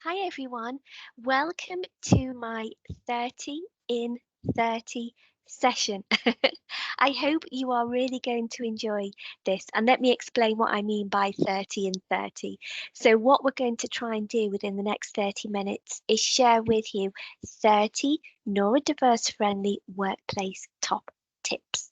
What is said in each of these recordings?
Hi everyone, welcome to my 30 in 30 session. I hope you are really going to enjoy this, and let me explain what I mean by 30 in 30. So, what we're going to try and do within the next 30 minutes is share with you 30 neurodiverse friendly workplace top tips.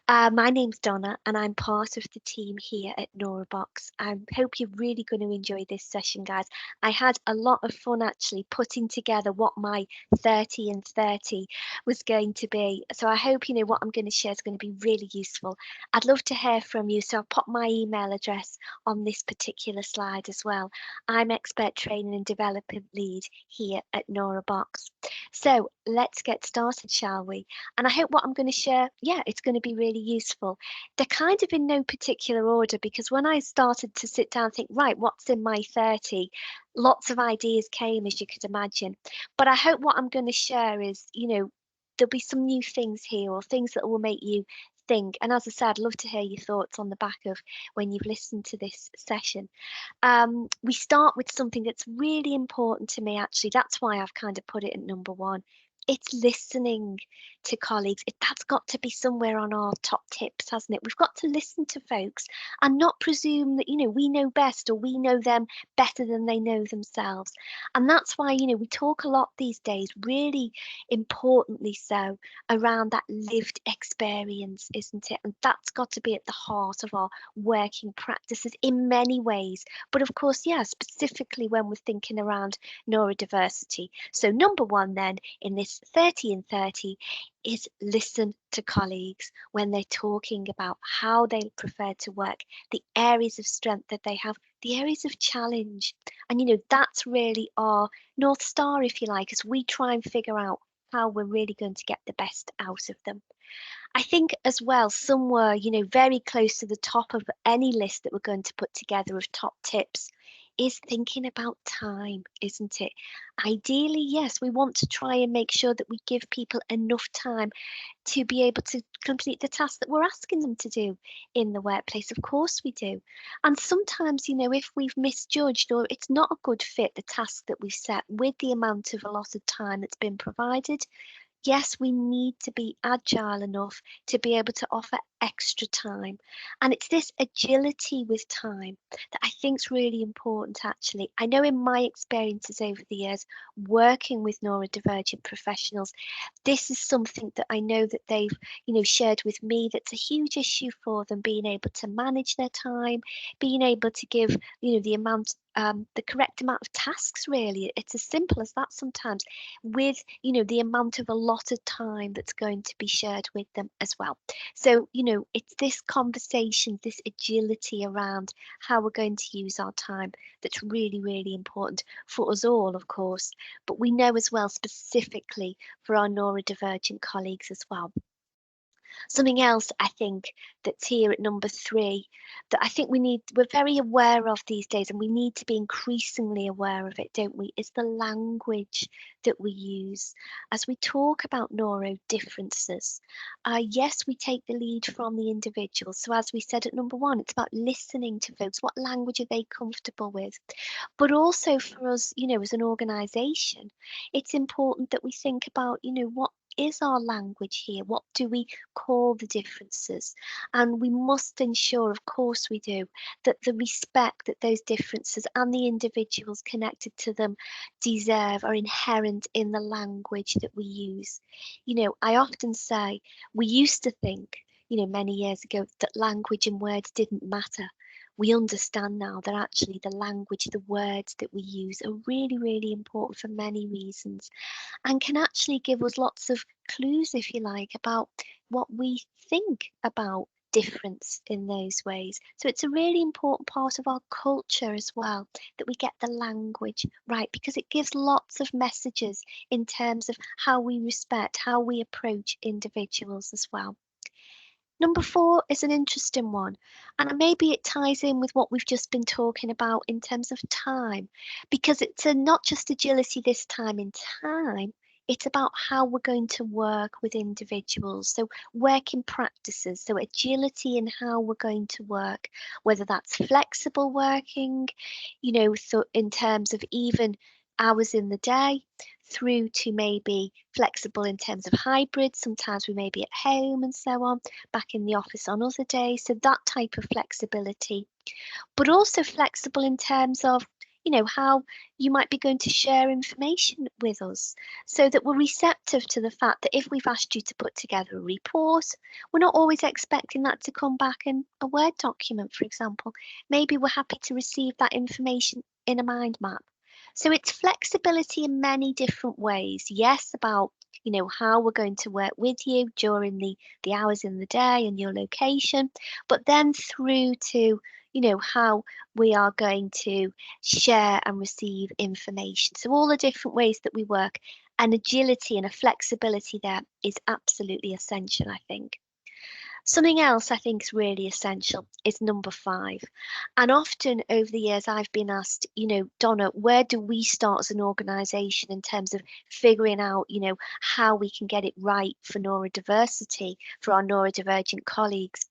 My name's Donna, and I'm part of the team here at NoraBox. I hope you're really going to enjoy this session, guys. I had a lot of fun actually putting together what my 30 and 30 was going to be. So I hope you know what I'm going to share is going to be really useful. I'd love to hear from you, so I'll pop my email address on this particular slide as well. I'm Expert Training and Development Lead here at NoraBox. So let's get started, shall we? And I hope what I'm going to share, yeah, it's going to be really useful. They're kind of in no particular order because when I started to sit down and think, right, what's in my 30? Lots of ideas came, as you could imagine. But I hope what I'm going to share is, there'll be some new things here or things that will make you think. And as I said, I'd love to hear your thoughts on the back of when you've listened to this session. We start with something that's really important to me, actually. That's why I've kind of put it at number one. It's listening to colleagues. That's got to be somewhere on our top tips, hasn't it? We've got to listen to folks and not presume that, we know best or we know them better than they know themselves. And that's why, we talk a lot these days, really importantly so, around that lived experience, isn't it? And that's got to be at the heart of our working practices in many ways. But of course, yeah, specifically when we're thinking around neurodiversity. So, number one, then, in this 30 and 30 is listen to colleagues when they're talking about how they prefer to work, the areas of strength that they have, the areas of challenge. And, that's really our North Star, if you like, as we try and figure out how we're really going to get the best out of them. I think as well, somewhere, very close to the top of any list that we're going to put together of top tips is thinking about time, isn't it? Ideally, yes, we want to try and make sure that we give people enough time to be able to complete the task that we're asking them to do in the workplace. Of course, we do. And sometimes, if we've misjudged or it's not a good fit, the task that we've set with the amount of allotted time that's been provided, yes, we need to be agile enough to be able to offer extra time. And it's this agility with time that I think is really important, actually. I know in my experiences over the years, working with neurodivergent professionals, this is something that I know that they've, shared with me that's a huge issue for them, being able to manage their time, being able to give, the correct amount of tasks, really. It's as simple as that sometimes with the amount of allotted time that's going to be shared with them as well. So it's this conversation, this agility around how we're going to use our time that's really, really important for us all, of course, but we know as well specifically for our neurodivergent colleagues as well. Something else I think that's here at number three that I think we're very aware of these days, and we need to be increasingly aware of it, don't we? Is the language that we use as we talk about neuro differences. Yes, we take the lead from the individual. So, as we said at number one, it's about listening to folks. What language are they comfortable with? But also for us, as an organisation, it's important that we think about, what is our language here? What do we call the differences? And we must ensure, of course we do, that the respect that those differences and the individuals connected to them deserve are inherent in the language that we use. I often say we used to think, many years ago, that language and words didn't matter. We understand now that actually the language, the words that we use are really, really important for many reasons and can actually give us lots of clues, if you like, about what we think about difference in those ways. So it's a really important part of our culture as well that we get the language right because it gives lots of messages in terms of how we respect, how we approach individuals as well. Number four is an interesting one, and maybe it ties in with what we've just been talking about in terms of time, because it's not just agility this time in time, It's about how we're going to work with individuals. So working practices, so agility in how we're going to work, whether that's flexible working, so in terms of even hours in the day, through to maybe flexible in terms of hybrid. Sometimes we may be at home and so on, back in the office on other days. So that type of flexibility, but also flexible in terms of how you might be going to share information with us, so that we're receptive to the fact that if we've asked you to put together a report, we're not always expecting that to come back in a Word document, for example. Maybe we're happy to receive that information in a mind map. So it's flexibility in many different ways. Yes, about how we're going to work with you during the hours in the day and your location, but then through to how we are going to share and receive information. So all the different ways that we work, and agility and a flexibility there is absolutely essential, I think. Something else I think is really essential is number 5. And often over the years, I've been asked, Donna, where do we start as an organisation in terms of figuring out, how we can get it right for neurodiversity, for our neurodivergent colleagues?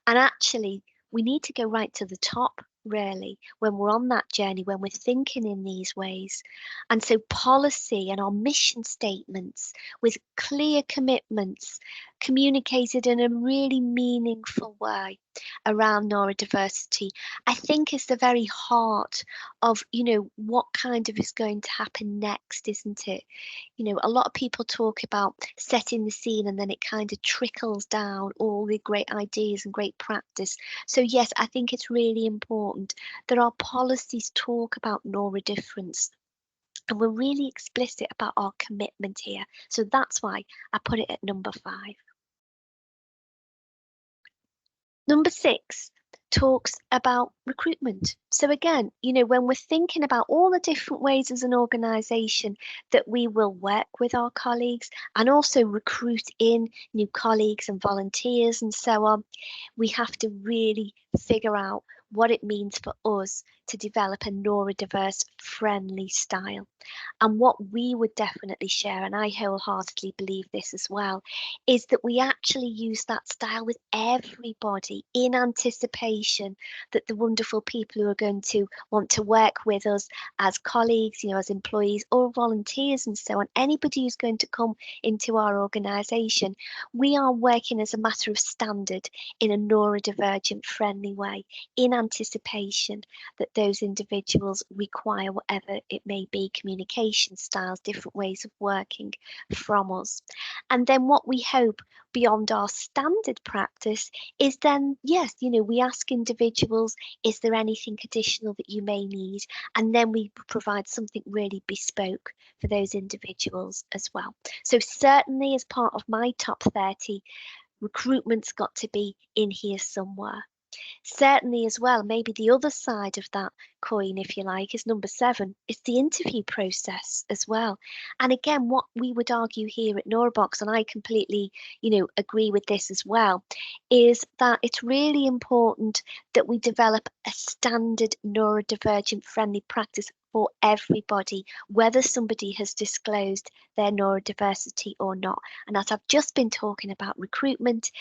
And actually, we need to go right to the top, really, when we're on that journey, when we're thinking in these ways. And so, policy and our mission statements with clear commitments communicated in a really meaningful way around neurodiversity, I think is the very heart of, what kind of is going to happen next, isn't it? A lot of people talk about setting the scene and then it kind of trickles down all the great ideas and great practice. So yes, I think it's really important that our policies talk about neurodifference, and we're really explicit about our commitment here. So that's why I put it at number 5. Number 6 talks about recruitment. So again, when we're thinking about all the different ways as an organisation that we will work with our colleagues and also recruit in new colleagues and volunteers and so on, we have to really figure out what it means for us to develop a neurodiverse friendly style. And what we would definitely share, and I wholeheartedly believe this as well, is that we actually use that style with everybody in anticipation that the wonderful people who are going to want to work with us as colleagues, as employees or volunteers and so on, anybody who's going to come into our organisation, we are working as a matter of standard in a neurodivergent friendly way in anticipation that those individuals require whatever it may be, communication styles, different ways of working from us. And then what we hope beyond our standard practice is then, yes, we ask individuals, is there anything additional that you may need? And then we provide something really bespoke for those individuals as well. So certainly as part of my top 30, recruitment's got to be in here somewhere. Certainly as well, maybe the other side of that coin, if you like, is number 7. It's the interview process as well. And again, what we would argue here at Neurobox, and I completely, agree with this as well, is that it's really important that we develop a standard neurodivergent friendly practice for everybody, whether somebody has disclosed their neurodiversity or not. And as I've just been talking about recruitment,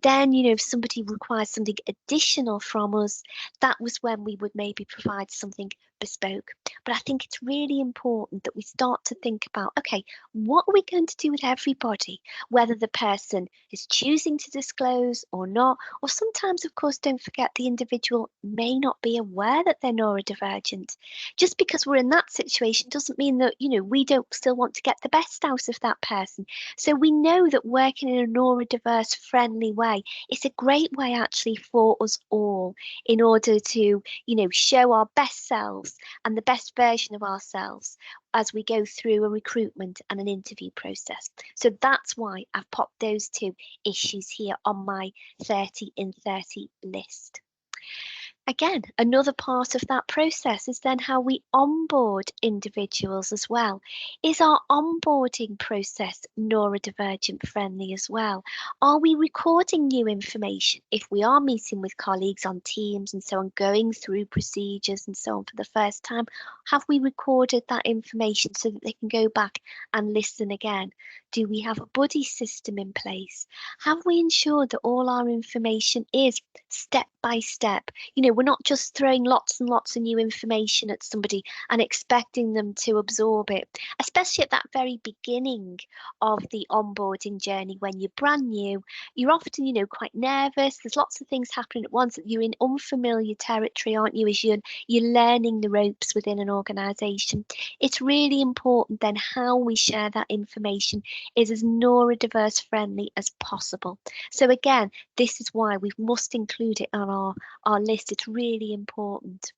then, if somebody requires something additional from us, that was when we would maybe provide something bespoke. But I think it's really important that we start to think about, okay, what are we going to do with everybody, whether the person is choosing to disclose or not, or sometimes, of course, don't forget the individual may not be aware that they're neurodivergent. Just because we're in that situation doesn't mean that, we don't still want to get the best out of that person. So we know that working in a neurodiverse friendly way is a great way actually for us all in order to, show our best selves and the best version of ourselves as we go through a recruitment and an interview process. So that's why I've popped those 2 issues here on my 30 in 30 list. Again, another part of that process is then how we onboard individuals as well. Is our onboarding process neurodivergent friendly as well? Are we recording new information if we are meeting with colleagues on Teams and so on, going through procedures and so on for the first time? Have we recorded that information so that they can go back and listen again? Do we have a buddy system in place? Have we ensured that all our information is step by step? We're not just throwing lots and lots of new information at somebody and expecting them to absorb it, especially at that very beginning of the onboarding journey when you're brand new. You're often, quite nervous. There's lots of things happening at once. You're in unfamiliar territory, aren't you, as you're learning the ropes within an organisation. It's really important then how we share that information is as neurodiverse friendly as possible. So again, this is why we must include it on our list. It's really important.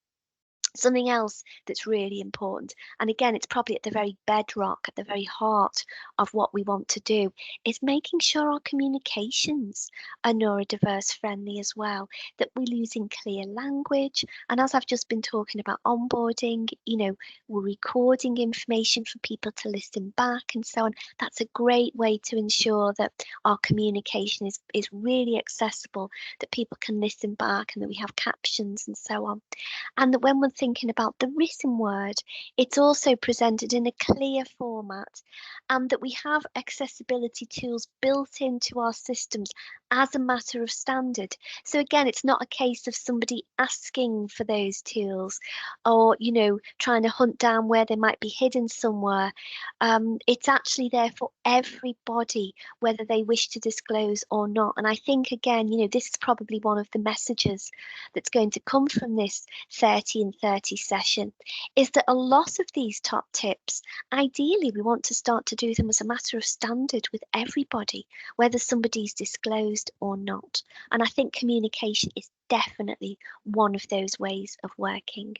Something else that's really important, and again, it's probably at the very bedrock, at the very heart of what we want to do, is making sure our communications are neurodiverse friendly as well, that we're using clear language. And as I've just been talking about onboarding, we're recording information for people to listen back and so on. That's a great way to ensure that our communication is really accessible, that people can listen back and that we have captions and so on. And that when we're thinking about the written word, it's also presented in a clear format, and that we have accessibility tools built into our systems as a matter of standard. So again, it's not a case of somebody asking for those tools or, trying to hunt down where they might be hidden somewhere. It's actually there for everybody, whether they wish to disclose or not. And I think, again, this is probably one of the messages that's going to come from this 30 and 30 session, is that a lot of these top tips, ideally we want to start to do them as a matter of standard with everybody, whether somebody's disclosed or not. And I think communication is definitely one of those ways of working.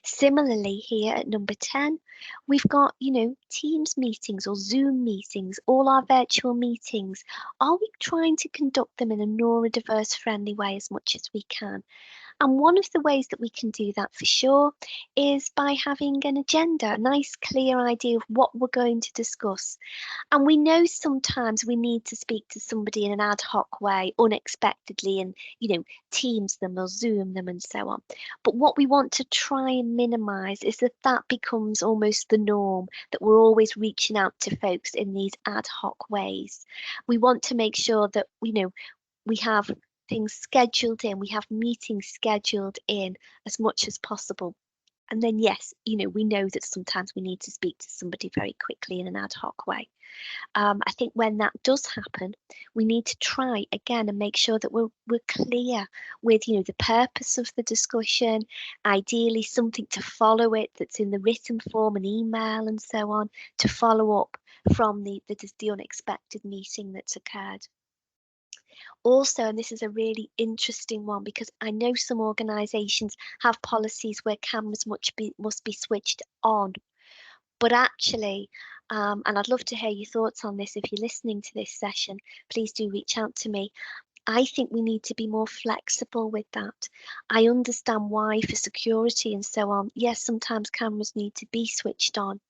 Similarly, here at number 10, we've got, Teams meetings or Zoom meetings, all our virtual meetings. Are we trying to conduct them in a neurodiverse friendly way as much as we can? And one of the ways that we can do that for sure is by having an agenda, a nice clear idea of what we're going to discuss. And we know sometimes we need to speak to somebody in an ad hoc way, unexpectedly, and, Teams them or Zoom them and so on. But what we want to try and minimise is that becomes almost the norm, that we're always reaching out to folks in these ad hoc ways. We want to make sure that, we have things scheduled in, we have meetings scheduled in as much as possible. And then, yes, we know that sometimes we need to speak to somebody very quickly in an ad hoc way. I think when that does happen, we need to try again and make sure that we're clear with, the purpose of the discussion, ideally something to follow it that's in the written form, an email and so on, to follow up from the unexpected meeting that's occurred. Also, and this is a really interesting one because I know some organisations have policies where cameras must be switched on, but actually, and I'd love to hear your thoughts on this if you're listening to this session, please do reach out to me. I think we need to be more flexible with that. I understand why for security and so on, yes, sometimes cameras need to be switched on.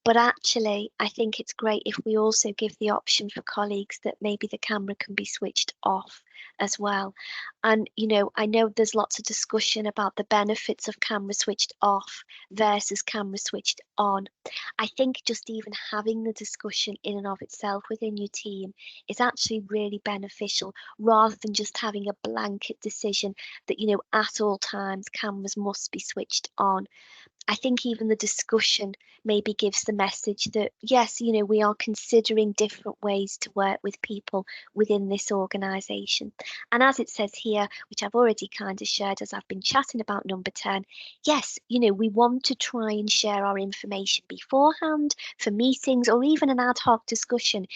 But actually, I think it's great if we also give the option for colleagues that maybe the camera can be switched off as well. And, I know there's lots of discussion about the benefits of camera switched off versus camera switched on. I think just even having the discussion in and of itself within your team is actually really beneficial, rather than just having a blanket decision that, at all times cameras must be switched on. I think even the discussion maybe gives the message that, yes, we are considering different ways to work with people within this organisation. And as it says here, which I've already kind of shared as I've been chatting about number 10, yes, we want to try and share our information beforehand for meetings or even an ad hoc discussion.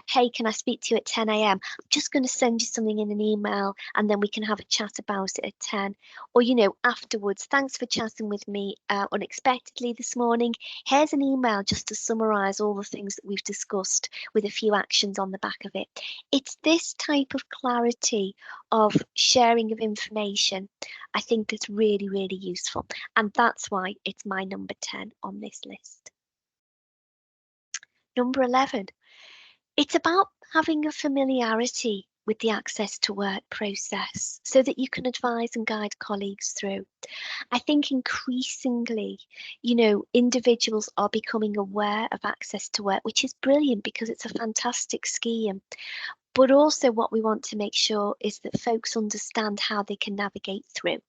Hey, can I speak to you at 10 a.m.? I'm just going to send you something in an email and then we can have a chat about it at 10. Or, afterwards, thanks for chatting with me unexpectedly this morning. Here's an email just to summarise all the things that we've discussed with a few actions on the back of it. It's this type of clarity of sharing of information I think that's really, really useful. And that's why it's my number 10 on this list. Number 11, it's about having a familiarity with the access to work process so that you can advise and guide colleagues through. I think increasingly, individuals are becoming aware of access to work, which is brilliant because it's a fantastic scheme. But also what we want to make sure is that folks understand how they can navigate through.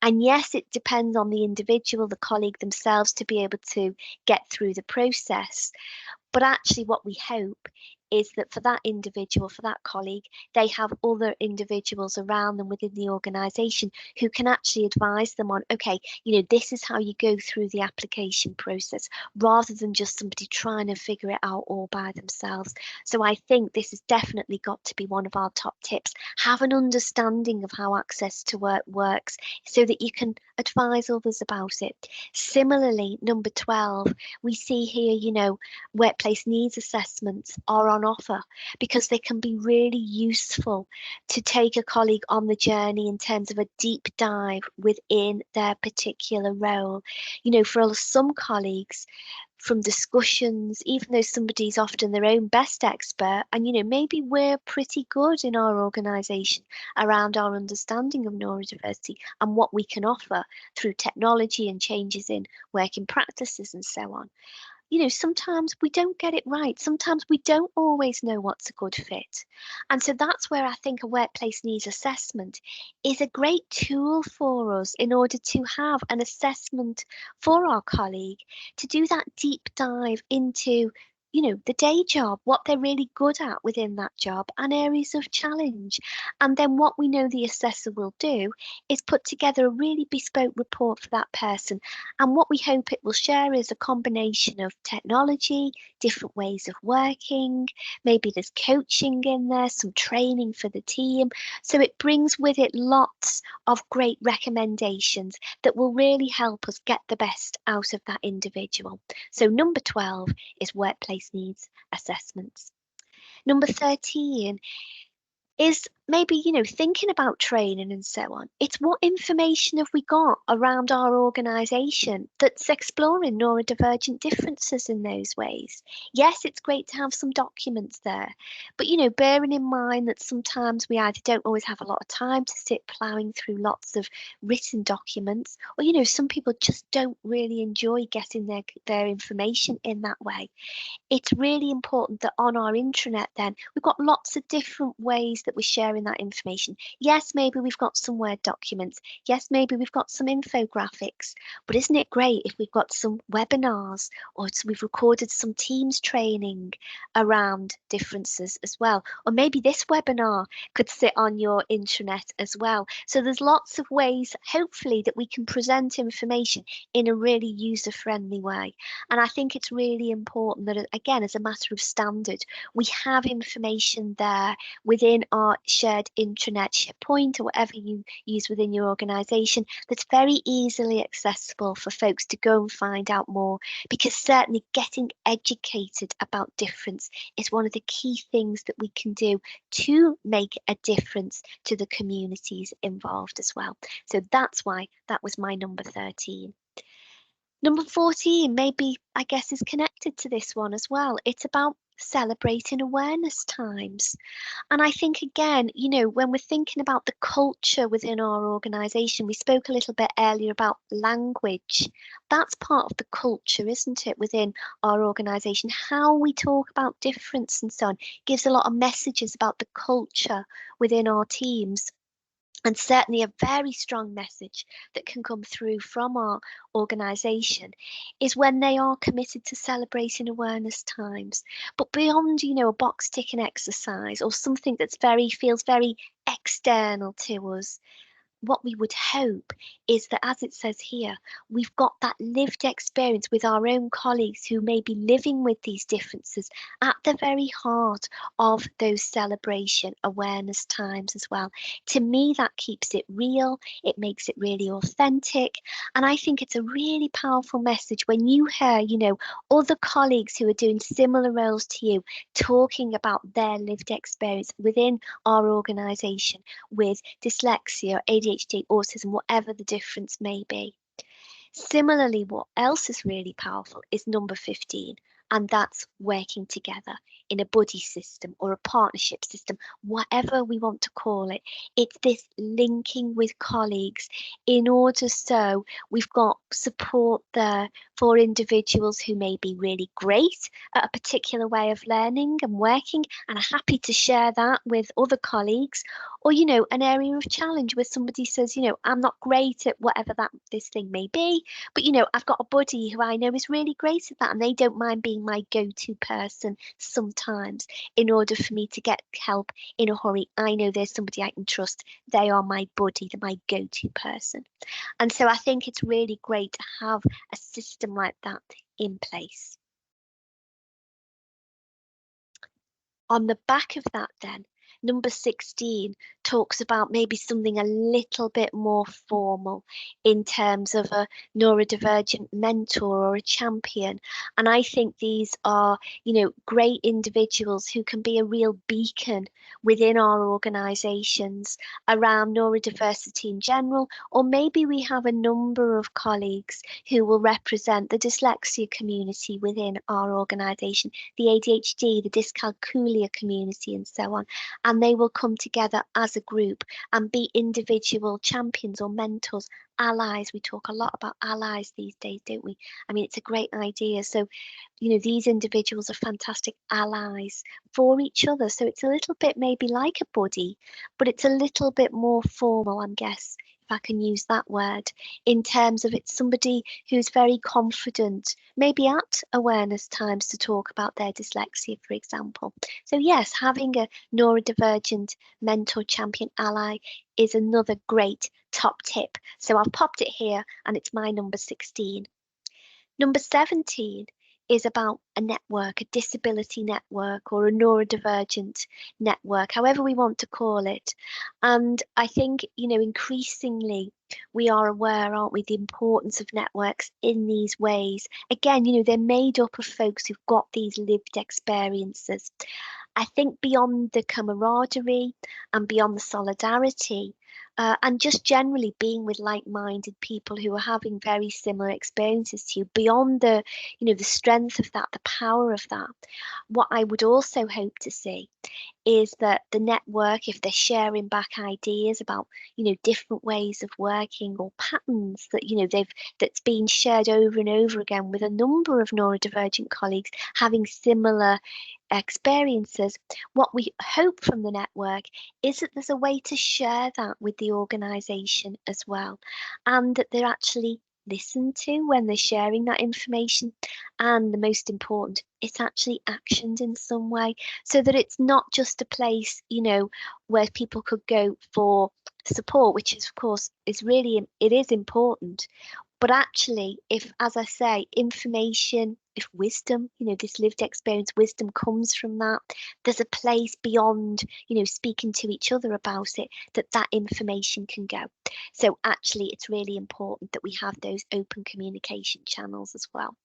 And yes, it depends on the individual, the colleague themselves to be able to get through the process. But actually what we hope is that for that individual, for that colleague, they have other individuals around them within the organisation who can actually advise them on, okay, this is how you go through the application process, rather than just somebody trying to figure it out all by themselves. So I think this has definitely got to be one of our top tips. Have an understanding of how access to work works so that you can advise others about it. Similarly, number 12, we see here, workplace needs assessments are on offer because they can be really useful to take a colleague on the journey in terms of a deep dive within their particular role. For some colleagues, from discussions, even though somebody's often their own best expert, and maybe we're pretty good in our organisation around our understanding of neurodiversity and what we can offer through technology and changes in working practices and so on. Sometimes we don't get it right. Sometimes we don't always know what's a good fit. And so that's where I think a workplace needs assessment is a great tool for us in order to have an assessment for our colleague to do that deep dive into the day job, what they're really good at within that job and areas of challenge. And then what we know the assessor will do is put together a really bespoke report for that person. And what we hope it will share is a combination of technology, different ways of working, maybe there's coaching in there, some training for the team. So it brings with it lots of great recommendations that will really help us get the best out of that individual. So number 12 is workplace needs assessments. Number 13 is maybe, thinking about training and so on. It's what information have we got around our organisation that's exploring neurodivergent differences in those ways. Yes, it's great to have some documents there, but, bearing in mind that sometimes we either don't always have a lot of time to sit ploughing through lots of written documents, or, some people just don't really enjoy getting their information in that way. It's really important that on our intranet then, we've got lots of different ways that we're sharing that information. Yes, maybe we've got some Word documents. Yes, maybe we've got some infographics. But isn't it great if we've got some webinars or we've recorded some Teams training around differences as well? Or maybe this webinar could sit on your intranet as well. So there's lots of ways, hopefully, that we can present information in a really user-friendly way. And I think it's really important that, again, as a matter of standard, we have information there within our shared intranet, SharePoint, or whatever you use within your organisation, that's very easily accessible for folks to go and find out more, because certainly getting educated about difference is one of the key things that we can do to make a difference to the communities involved as well. So that's why that was my number 13. Number 14, maybe, I guess, is connected to this one as well. It's about celebrating awareness times. And I think, again, when we're thinking about the culture within our organisation, we spoke a little bit earlier about language. That's part of the culture, isn't it, within our organisation? How we talk about difference and so on gives a lot of messages about the culture within our teams. And certainly a very strong message that can come through from our organisation is when they are committed to celebrating awareness times. But beyond, a box ticking exercise or something that's feels very external to us, what we would hope is that, as it says here, we've got that lived experience with our own colleagues who may be living with these differences at the very heart of those celebration awareness times as well. To me, that keeps it real, it makes it really authentic, and I think it's a really powerful message when you hear, other colleagues who are doing similar roles to you talking about their lived experience within our organisation with dyslexia, ADHD, autism, whatever the difference may be. Similarly, what else is really powerful is number 15, and that's working together in a buddy system or a partnership system, whatever we want to call it. It's this linking with colleagues in order so we've got support there for individuals who may be really great at a particular way of learning and working and are happy to share that with other colleagues, or an area of challenge where somebody says, I'm not great at whatever this thing may be, but I've got a buddy who I know is really great at that, and they don't mind being my go-to person sometimes in order for me to get help in a hurry. I know there's somebody I can trust. They are my buddy, they're my go-to person. And so I think it's really great to have a system like that in place. On the back of that, then, number 16 talks about maybe something a little bit more formal in terms of a neurodivergent mentor or a champion. And I think these are, great individuals who can be a real beacon within our organisations around neurodiversity in general, or maybe we have a number of colleagues who will represent the dyslexia community within our organisation, the ADHD, the dyscalculia community, and so on. And they will come together as a group and be individual champions or mentors, allies. We talk a lot about allies these days, don't we? I mean, it's a great idea. So, these individuals are fantastic allies for each other. So it's a little bit maybe like a buddy, but it's a little bit more formal, I guess, if I can use that word, in terms of it's somebody who's very confident, maybe at awareness times to talk about their dyslexia, for example. So yes, having a neurodivergent mentor champion ally is another great top tip. So I've popped it here and it's my number 16. Number 17 is about a network, a disability network or a neurodivergent network, however we want to call it. And I think, increasingly we are aware, aren't we, the importance of networks in these ways. Again, they're made up of folks who've got these lived experiences. I think beyond the camaraderie and beyond the solidarity, and just generally being with like-minded people who are having very similar experiences to you, beyond the strength of that, the power of that, what I would also hope to see is that the network, if they're sharing back ideas about, different ways of working or patterns that, that's been shared over and over again with a number of neurodivergent colleagues having similar experiences, what we hope from the network is that there's a way to share that with the organisation as well, and that they're actually listened to when they're sharing that information, and the most important, it's actually actioned in some way, so that it's not just a place, where people could go for support, which is, of course, it is important. But actually, if, as I say, information, if wisdom, this lived experience, wisdom comes from that, there's a place beyond, speaking to each other about it, that information can go. So actually, it's really important that we have those open communication channels as well.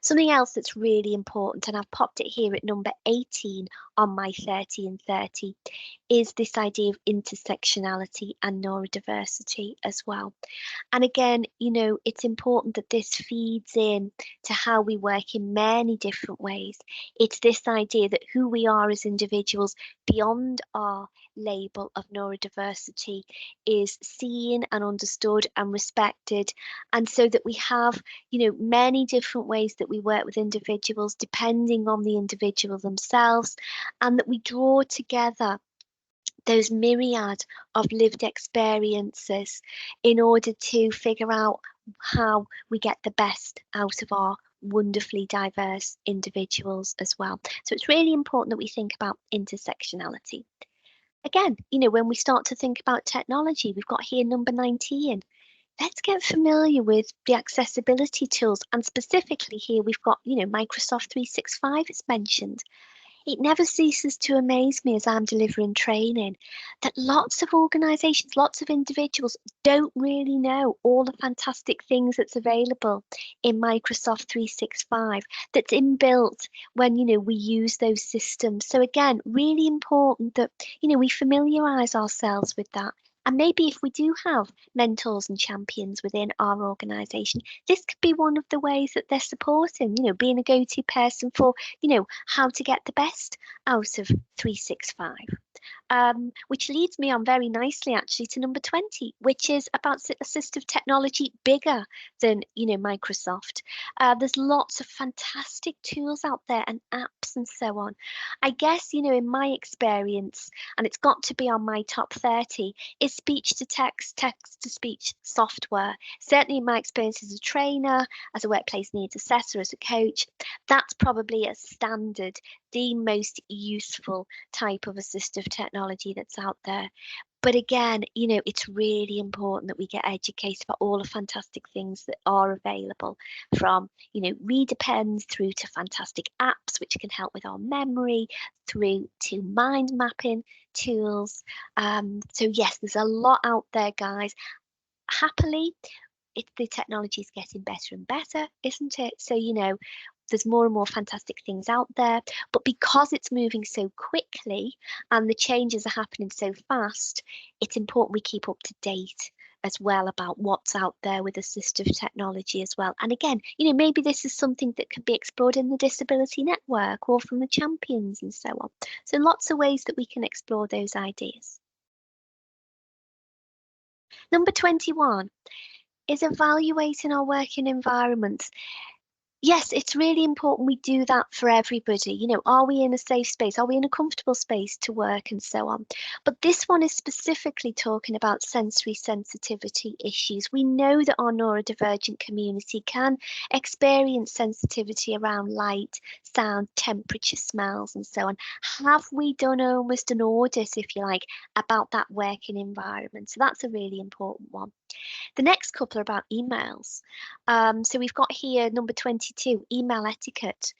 Something else that's really important, and I've popped it here at number 18 on my 30 and 30, is this idea of intersectionality and neurodiversity as well. And again, it's important that this feeds in to how we work in many different ways. It's this idea that who we are as individuals beyond our label of neurodiversity is seen and understood and respected. And so that we have, many different ways that we work with individuals depending on the individual themselves, and that we draw together those myriad of lived experiences in order to figure out how we get the best out of our wonderfully diverse individuals as well. So it's really important that we think about intersectionality. Again, when we start to think about technology, we've got here number 19. Let's get familiar with the accessibility tools. And specifically here, we've got, Microsoft 365 is mentioned. It never ceases to amaze me as I'm delivering training that lots of organizations, lots of individuals don't really know all the fantastic things that's available in Microsoft 365 that's inbuilt when, we use those systems. So again, really important that, we familiarize ourselves with that. And maybe if we do have mentors and champions within our organization, this could be one of the ways that they're supporting, being a go-to person for, how to get the best out of 365. Which leads me on very nicely actually to number 20, which is about assistive technology bigger than, Microsoft. There's lots of fantastic tools out there and apps and so on. I guess, in my experience, and it's got to be on my top 30, is speech to text, text to speech software. Certainly in my experience as a trainer, as a workplace needs assessor, as a coach, that's probably a standard, the most useful type of assistive technology that's out there. But again, it's really important that we get educated about all the fantastic things that are available, from, reader pens through to fantastic apps which can help with our memory, through to mind mapping tools. So yes, there's a lot out there, guys. Happily, the technology is getting better and better, isn't it? So, there's more and more fantastic things out there. But because it's moving so quickly and the changes are happening so fast, it's important we keep up to date as well about what's out there with assistive technology as well. And again, maybe this is something that could be explored in the Disability Network or from the champions and so on. So lots of ways that we can explore those ideas. Number 21 is evaluating our working environments. Yes, it's really important we do that for everybody. Are we in a safe space? Are we in a comfortable space to work and so on? But this one is specifically talking about sensory sensitivity issues. We know that our neurodivergent community can experience sensitivity around light, sound, temperature, smells, and so on. Have we done almost an audit, if you like, about that working environment? So that's a really important one. The next couple are about emails. So we've got here number 22, email etiquette.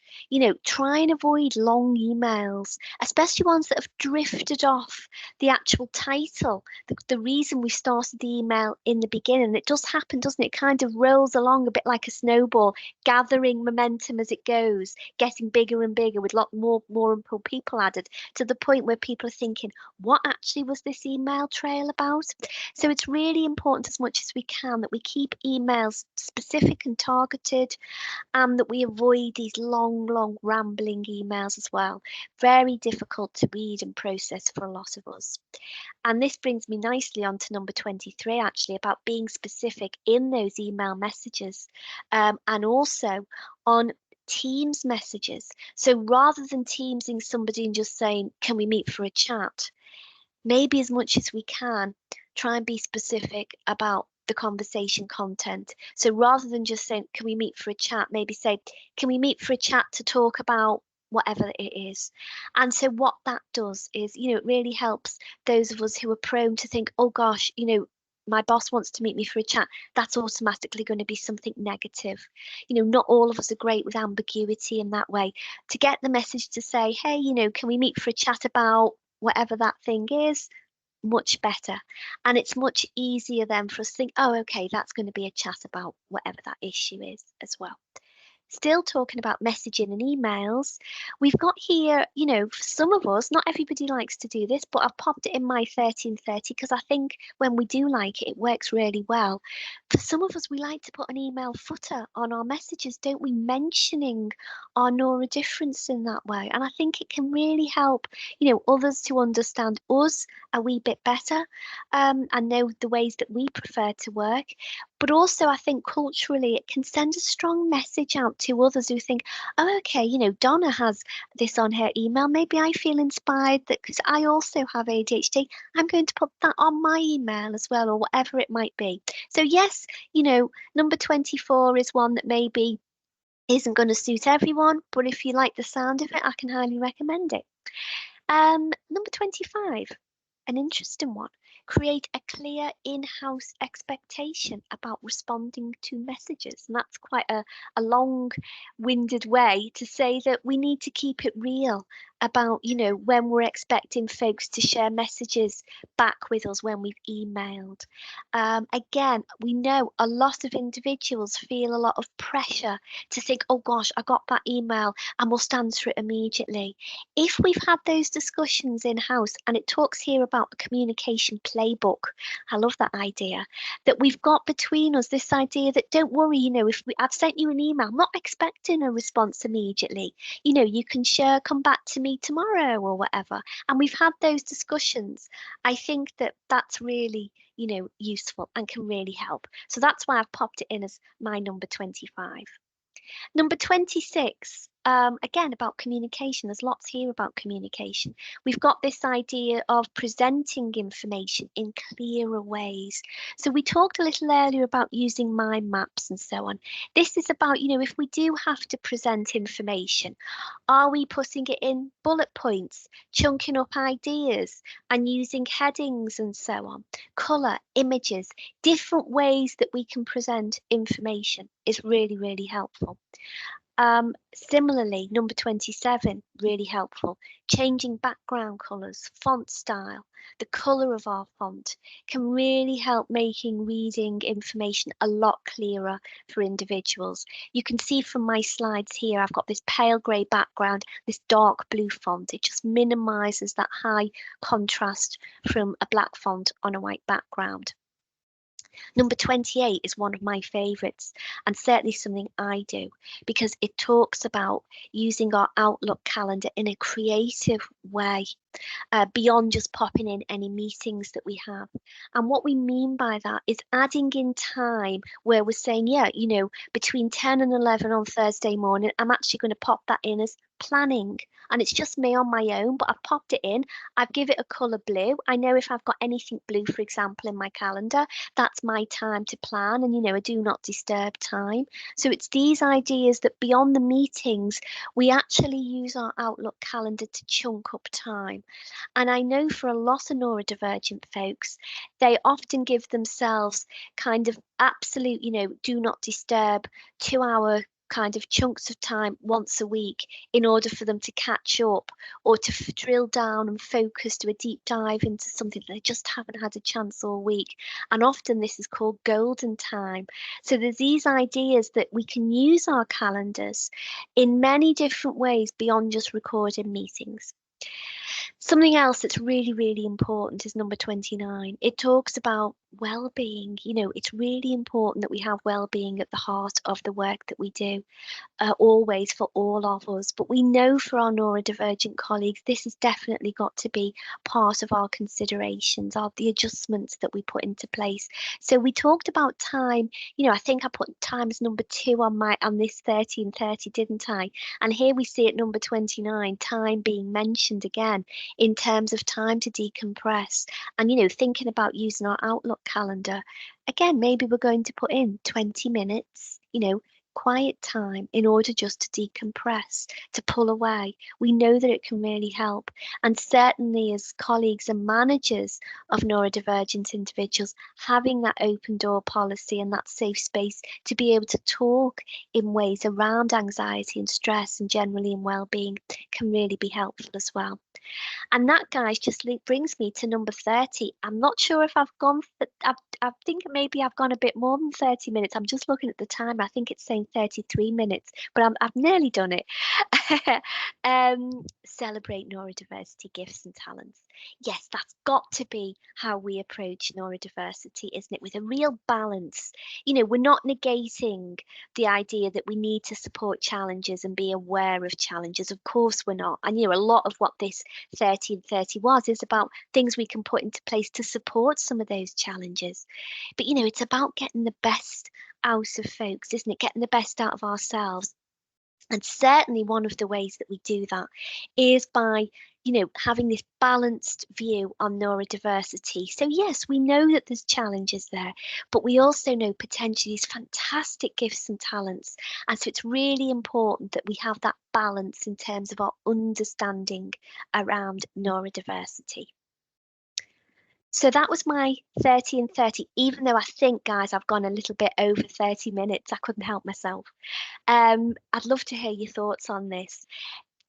Try and avoid long emails, especially ones that have drifted off the actual title, the reason we started the email in the beginning. It does happen, doesn't it? It kind of rolls along a bit like a snowball, gathering momentum as it goes, getting bigger and bigger with lot more and more people added, to the point where people are thinking, what actually was this email trail about? So it's really important, as much as we can, that we keep emails specific and targeted, and that we avoid these long rambling emails as well. Very difficult to read and process for a lot of us. And this brings me nicely on to number 23, actually, about being specific in those email messages, and also on Teams messages. So rather than Teamsing somebody and just saying, can we meet for a chat? Maybe as much as we can, try and be specific about the conversation content. So rather than just saying, can we meet for a chat? Maybe say, can we meet for a chat to talk about whatever it is? And so what that does is, it really helps those of us who are prone to think, oh gosh, my boss wants to meet me for a chat. That's automatically going to be something negative. Not all of us are great with ambiguity in that way. To get the message to say, hey, can we meet for a chat about whatever that thing is, much better. And it's much easier then for us to think, oh, okay, that's going to be a chat about whatever that issue is as well. Still talking about messaging and emails, we've got here, for some of us, not everybody likes to do this, but I've popped it in my 1330 because I think when we do like it, it works really well. For some of us, we like to put an email footer on our messages, don't we? Mentioning our neurodifference in that way. And I think it can really help, others to understand us a wee bit better, and know the ways that we prefer to work. But also, I think culturally, it can send a strong message out to others who think, oh, okay, Donna has this on her email. Maybe I feel inspired that because I also have ADHD, I'm going to put that on my email as well, or whatever it might be. So yes, number 24 is one that maybe isn't going to suit everyone, but if you like the sound of it, I can highly recommend it. Number 25. an interesting one. Create a clear in-house expectation about responding to messages. And that's quite a long-winded way to say that we need to keep it real about, when we're expecting folks to share messages back with us when we've emailed. Again, we know a lot of individuals feel a lot of pressure to think, oh gosh, I got that email, I must answer it immediately. If we've had those discussions in house, and it talks here about the communication playbook, I love that idea, that we've got between us this idea that don't worry, if I've sent you an email, I'm not expecting a response immediately. You can share, come back to me tomorrow or whatever. And we've had those discussions. I think that that's really, useful and can really help. So that's why I've popped it in as my number 25. Number 26, again, about communication. There's lots here about communication. We've got this idea of presenting information in clearer ways. So we talked a little earlier about using mind maps and so on. This is about, if we do have to present information, are we putting it in bullet points, chunking up ideas and using headings and so on? Colour, images, different ways that we can present information is really, really helpful. Similarly, number 27, really helpful. Changing background colours, font style, the colour of our font can really help making reading information a lot clearer for individuals. You can see from my slides here, I've got this pale grey background, this dark blue font. It just minimises that high contrast from a black font on a white background. Number 28 is one of my favourites, and certainly something I do, because it talks about using our Outlook calendar in a creative way, beyond just popping in any meetings that we have. And what we mean by that is adding in time where we're saying, yeah, between 10 and 11 on Thursday morning, I'm actually going to pop that in as planning. And it's just me on my own, but I've popped it in. I've given it a colour blue. I know if I've got anything blue, for example, in my calendar, that's my time to plan and, a do not disturb time. So it's these ideas that beyond the meetings, we actually use our Outlook calendar to chunk up time. And I know for a lot of neurodivergent folks, they often give themselves kind of absolute, do not disturb 2 hour kind of chunks of time once a week in order for them to catch up or to drill down and focus, to a deep dive into something that they just haven't had a chance all week. And often this is called golden time. So there's these ideas that we can use our calendars in many different ways beyond just recorded meetings. Something else that's really, really important is number 29. It talks about well-being. It's really important that we have well-being at the heart of the work that we do. Always for all of us, but we know for our neurodivergent colleagues, this has definitely got to be part of our considerations, of the adjustments that we put into place. So we talked about time. I think I put time as number 2 on this 30 and 30, didn't I? And here we see at number 29, time being mentioned again in terms of time to decompress. And thinking about using our Outlook calendar, again, maybe we're going to put in 20 minutes, quiet time in order just to decompress, to pull away. We know that it can really help. And certainly as colleagues and managers of neurodivergent individuals, having that open door policy and that safe space to be able to talk in ways around anxiety and stress and generally in well-being can really be helpful as well. And that, guys, just brings me to number 30. I'm not sure if I've gone, I think maybe I've gone a bit more than 30 minutes. I'm just looking at the time. I think it's saying 33 minutes, but I've nearly done it. Celebrate neurodiversity, gifts and talents. Yes, that's got to be how we approach neurodiversity, isn't it? With a real balance. We're not negating the idea that we need to support challenges and be aware of challenges. Of course we're not. And, a lot of what this 30 and 30 is about things we can put into place to support some of those challenges. But, it's about getting the best out of folks, isn't it? Getting the best out of ourselves. And certainly one of the ways that we do that is by, having this balanced view on neurodiversity. So yes, we know that there's challenges there, but we also know potentially these fantastic gifts and talents. And so it's really important that we have that balance in terms of our understanding around neurodiversity. So that was my 30 and 30, even though I think, guys, I've gone a little bit over 30 minutes. I couldn't help myself. I'd love to hear your thoughts on this.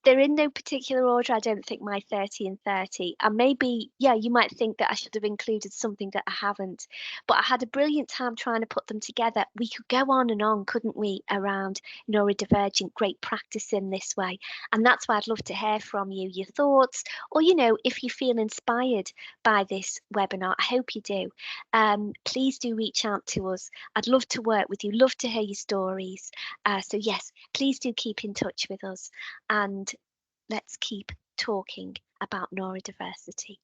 They're in no particular order, I don't think, my 30 and 30. And maybe, yeah, you might think that I should have included something that I haven't. But I had a brilliant time trying to put them together. We could go on and on, couldn't we, around neurodivergent, great practice in this way. And that's why I'd love to hear from you, your thoughts, or, if you feel inspired by this webinar, I hope you do. Please do reach out to us. I'd love to work with you, love to hear your stories. So yes, please do keep in touch with us. And let's keep talking about neurodiversity.